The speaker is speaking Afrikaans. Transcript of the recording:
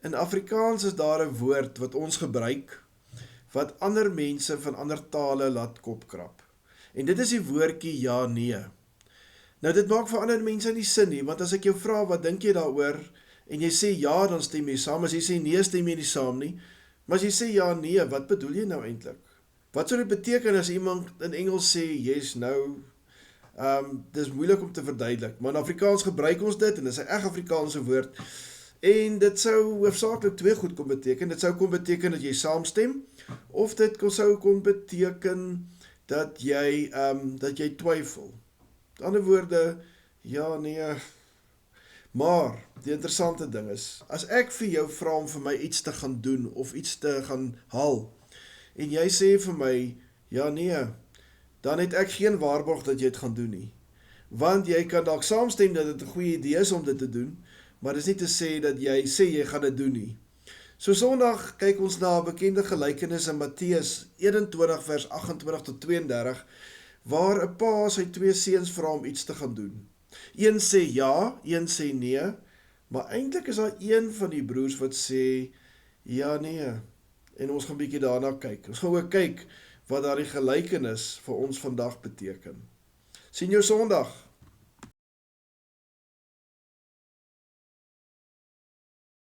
In Afrikaans is daar 'n woord wat ons gebruik, wat ander mense van ander tale laat kopkrap. En dit is die woordjie ja, nee. Nou dit maak vir ander mense nie sin nie, want as ek jou vra, wat dink jy daaroor, en jy sê ja, dan stem jy saam, as jy sê nee, stem jy nie saam nie, maar as jy sê ja, nee, wat bedoel jy nou eintlik? Wat sou dit beteken as iemand in Engels sê yes, no? Dis moeilik om te verduidelik, maar in Afrikaans gebruik ons dit, en dit is 'n reg Afrikaanse woord, en dit sou hoofsaaklik twee goed kon beteken. Dit sou kon beteken dat jy saamstem, of dit sou kon beteken dat jy twyfel. Met ander woorde, ja, nee. Maar die interessante ding is, as ek vir jou vra om vir my iets te gaan doen of iets te gaan haal, en jy sê vir my, ja, nee, dan het ek geen waarborg dat jy dit gaan doen nie. Want jy kan dalk saamstem dat dit 'n goeie idee is om dit te doen, maar dis nie te sê dat jy sê jy gaan dit doen nie. So Sondag kyk ons na 'n bekende gelykenis in Matteus 21 vers 28 tot 32, waar 'n pa sy twee seuns vra om iets te gaan doen. Een sê ja, een sê nee, maar eintlik is daar een van die broers wat sê ja, nee. En ons gaan bietjie daarna kyk. Ons gaan ook kyk wat daardie gelykenis vir ons vandag beteken. Sien jou Sondag.